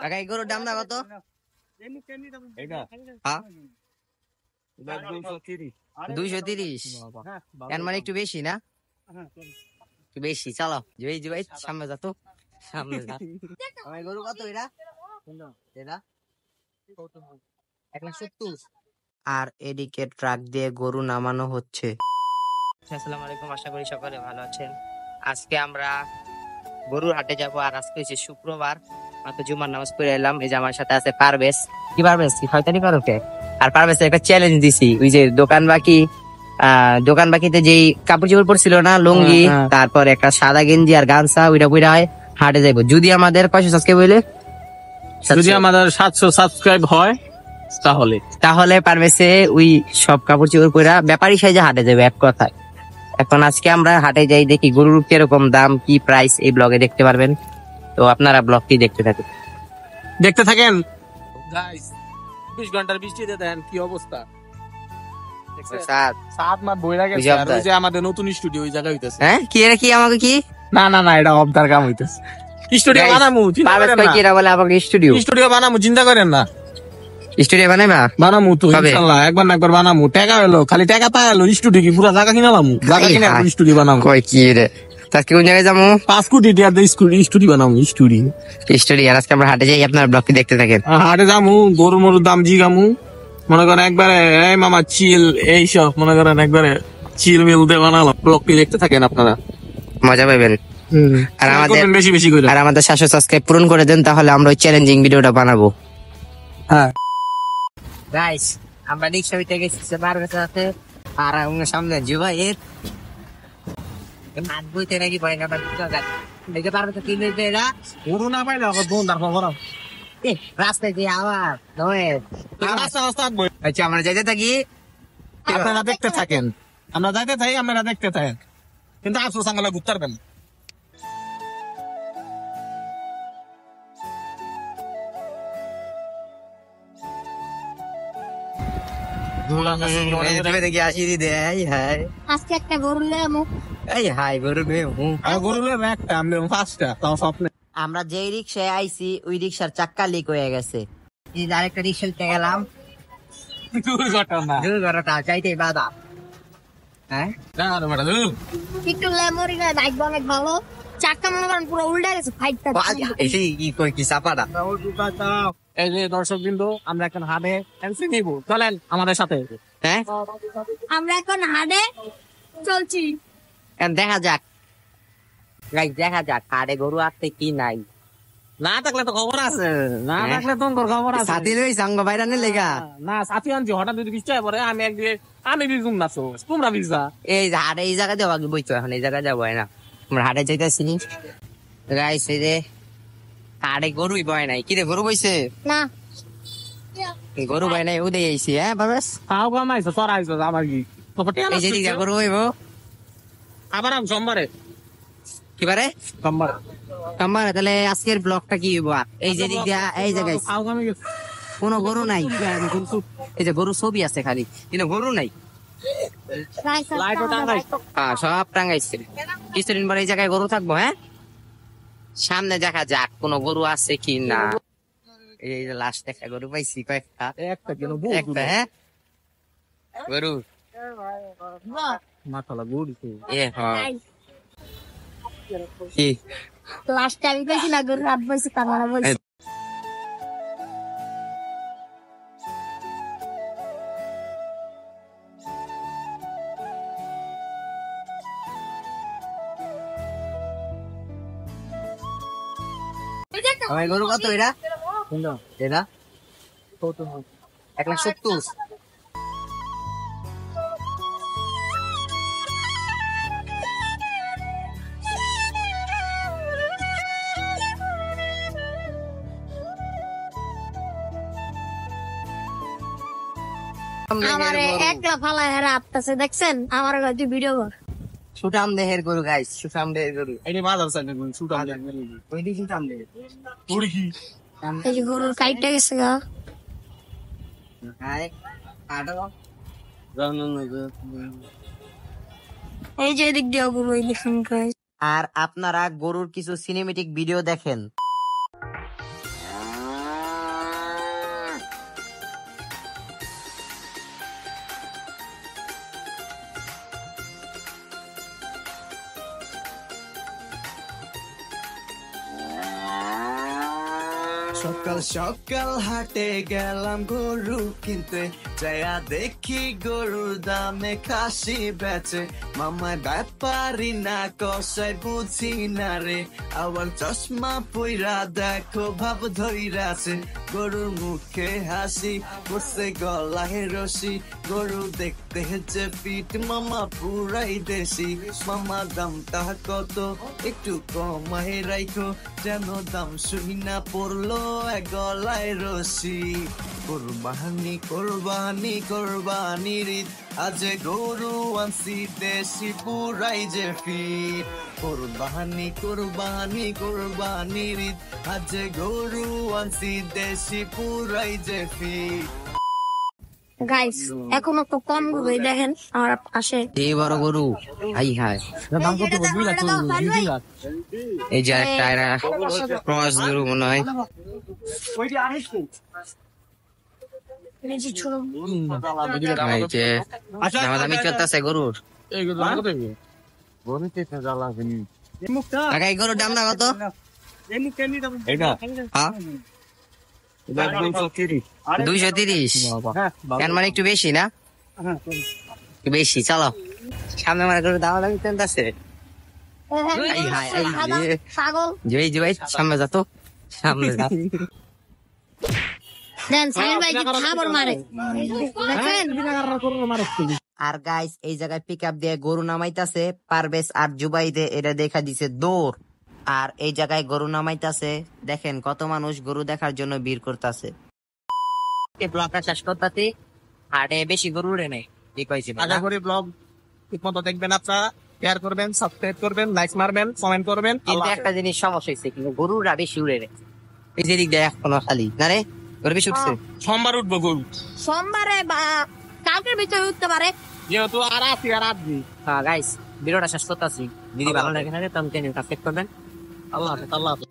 কাকা এই গরুর দাম না কত? হ্যাঁ 230। এর মানে একটু বেশি না? একটু বেশি। চলো ভাই সামনে যা তো, সামনে যা। গরু কত এটা? এটা 170। আর এদিকে ট্রাক দিয়ে গরু নামানো হচ্ছে। আসসালামু আলাইকুম, আশা করি সকলে ভালো আছেন। আজকে আমরা গরুর হাটে যাব। আর আজকে হচ্ছে শুক্রবার, মাত্র জুমার নামাজ পড়ে এলাম। এই যে আমার সাথে আছে পারভেজ। কি পারভেজ, কি শয়তানি করো কে? আর পারভেজ একটা চ্যালেঞ্জ দিছি, ওই যে দোকান বাকিতে যেই কাপড় চোপড় পরছিল না, লুঙ্গি, তারপর একটা সাদা গেঞ্জি আর গামছা, ওইটা পরে হাটে যাইবো। যদি আমাদের 500 সাবস্ক্রাইব হইলে, যদি আমাদের 700 সাবস্ক্রাইব হয় তাহলে পারভেজে ওই সব কাপড় চোপড় পরে ব্যাপারী সাইজে হাটে যাবে, এক কথায়। এখন আজকে আমরা হাটে যাই, দেখি গরুর কিরকম দাম, কি প্রাইস, এই ব্লগে দেখতে পারবেন। তো আপনারা ব্লগটি দেখতে থাকেন। গাইস 20 ঘন্টার বৃষ্টিতে দেন কি অবস্থা। সাত মাস বইরা গেছে। আর ওই যে আমাদের নতুন স্টুডিও ওই জায়গায় হইতাছে। হ্যাঁ কি এটা, কি আমাকে কি? না এটা অবদার কাম হইতাছে। স্টুডিও বানামু, চিন্তা করেন না। কি এটা বলে আমাকে স্টুডিও বানামু, চিন্তা করেন না। স্টুডিও বানামু তো ইনশাআল্লাহ, একবার না একবার বানামু। টাকা হলো, খালি টাকা পাইলো, স্টুডিও কি পুরো জায়গা কিনালামু, জায়গা কিনে স্টুডিও বানামু। কই কি রে, আজকে কোন জায়গায় যাবো? 5 কোটি টাকা দিয়ে স্টুডিও বানামু। স্টুডিও। আর আজকে আমরা হাটে যাই, আপনার ব্লগটি দেখতে থাকেন। হাটে যামু, গরু মরুর দাম জিগামু, মনে করেন একবারে এই মামা চিল, এইসব মনে করেন একবারে চিল মিল দিয়ে বানালাম। ব্লগটি দেখতে থাকেন, আপনারা মজা পাবেন। আর আমাদের বেশি করে, আর আমাদের 700 সাবস্ক্রাইব পূরণ করে দেন, তাহলে আমরা ওই চ্যালেঞ্জিং ভিডিওটা বানাবো। হ্যাঁ গাইস, আমরা রিক্সা উঠে গেছি পারভেজ সাথে। আর আমার সামনে জুবাইর নাক বইতে নাকি ভয় কাটা দেখে পারভেজ কি লইবে এরা। গরু না পাইলে আবার বোন তারপর করাম। রাস্তায় দিয়ে আবার নয়। আচ্ছা আমরা যাইতে থাকি, আপনারা দেখতে থাকেন। আমরা যাইতে থাকি, আপনারা দেখতে থাকেন, কিন্তু আফসোস আমরা ঘুরতে পারবেন। দেখি আসি দে। আজকে একটা গরু লেমু। গরু একটা, আমি 5টা, তাও স্বপ্নে। আমরা যেই রিক্সায় আইছি ওই রিক্সার চাক্কা লিক হয়ে গেছে। আরেকটা রিক্সাতে গেলাম, দুর্ঘটনা চাইতে বাধা। হ্যাঁ একটু লেমুরি না, বাইক অনেক ভালো। চাক্কা মনে করেন পুরো উল্টে গেছে, ফাইটটা। কি চাপাটা। এই যে দর্শক বিন্দু, আমরা এখন হাটে নিব, চলেন আমাদের সাথে। হ্যাঁ আমরা এখন হাটে চলছি, দেখা যাক। দেখা যাক হাটে গরু আসতে কি নাই। না থাকলে তো খবর আছে, না থাকলে তোমার খবর আছে। সাথী লই সঙ্গ বাইরানে লেগা না সাথী আনছি, হঠাৎ যদি বৃষ্টি হয় পরে আমি বিজুম নাচো, তোমরা বিজা। এই হাটে এই জায়গায় যাবো, আগে বইতো, এখন এই জায়গায় যাবো না। আমরা হাটে যাইতেছি গাইস। এই যে হাটে গরুই বয় নাই। কি রে, গরু বইছে না গরু বয় নাই, উদে আইছি। হ্যাঁ বাবাস, খাও কামাইছো, চড়াইছো, আমার কি এই যে দিকে গরু বইব। আবার আমি সোমবারে, কি বারে? সোমবারে। তাহলে আজকের ব্লগটা কি হইব? এই যে দিক দিয়া, এই যে গাইস কোনো গরু নাই। এই যে গরু ছবি আছে খালি, কিন্তু গরু নাই। সব টাঙ্গাইছে। কিছুদিন পরে এই জায়গায় গরু থাকবো। হ্যাঁ সামনে দেখা যাক কোন গরু আছে কি না। এই যে লাস্ট একটা গরু পাইছি, কয়েকটা, একটা। হ্যাঁ গরু মাথালা গরু কি লাস্ট টাইম পেয়েছি না, গরু রাত বসে কামারা বলছি। গরু কত এটা? এটা 170। আমার একটা ফালায় হেরা আপতাছে, দেখছেন? আমার কাছে ভিডিও কর। সুঠাম দেহের গরু গাইস, সুঠাম দেহের গরু। এটি মাদার সাইড গরু, সুঠাম ওই দিকে সুঠাম দেহের গরু। কি এই যে গরুর কাইটটা গেছে গা। এই যে এদিক দিয়ে গরু, এই দেখুন গাইস। আর আপনারা গরুর কিছু সিনেমেটিক ভিডিও দেখেন। সকাল সকাল হাটে গেলাম গরু কিনতে, যায়া দেখি গরুর দামে খাসি বেচে। মামায় ব্যাপারি না কষাই বুঝি না রে, আবার চশমা পইরা দেখো ভাব ধইরাছে। গরুর মুখে হাসি, বসে গলায় রশি, গরু দেখতে যে পিট মামা পুরাই দেশি। মামা দামটা কত একটু কমাই রাইখো, যেন দাম শুনি না পড়লো এক গলায় রশি। কোরবানি কোরবানি কোরবানির ঈদ, আজ গরু আনছি দেশি পুরাই যে ফিট। কোরবানি কোরবানি কোরবানির ঈদ, আজ গরু আনছি দেশি পুরাই যে ফিট। গাইস এখনো তো কম গরু, এই দেখেন আমার পাশে। এই বড় গরু, হাই হাই। এই যে একটা ক্রস গরু মনে হয়। এই যে ছোট এই যে দামাদামি চলতেছে গরুর। কাকা, এই গরুর দাম না কত? হ্যাঁ, 230। কেন মানে একটু বেশি না? একটু বেশি, চলো সামনে মানে গরুর দামাদামি চলতেছে। এই হাই, এই যে। ছাগল যে ভাই সামনে যা তো, সামনে যা। দেন সাইল ভাই কি খাবার মারে দেখেন। আর গাইস এই জায়গায় পিক আপ দিয়ে গরু নামাইতাছে পারভেজ আর জুবাইদে, এটা দেখা দিছে দৌড়। আর এই জায়গায় গরু নামাইতাছে, দেখেন কত মানুষ গরু দেখার জন্য ভিড় করতেছে। ব্লগটা শেষ করতে হাটে বেশি গরু উড়ে নেই, ঠিক হয়েছে। আশা করি ব্লগ ঠিক মতো দেখবেন, আপনারা শেয়ার করবেন, সাবস্ক্রাইব করবেন, লাইক মারবেন, কমেন্ট করবেন। কিন্তু একটা জিনিস সমস্যা হয়েছে, কিন্তু গরুরা বেশি উড়ে নেই। এই যে দিক দেখ কোনো খালি না রে, গরু বেশি উঠছে। সোমবার উঠবো গরু, সোমবারে বা কালকের ভিতরে উঠতে পারে। যেহেতু আর আছি আর আসবি। হ্যাঁ গাইস, ভিডিওটা শেষ করতেছি। যদি ভালো লাগে থাকে তাহলে চ্যানেলটা সাবস্ক্রাইব করবেন। আল্লাহ হাফেজ, আল্লাহ হাফেজ।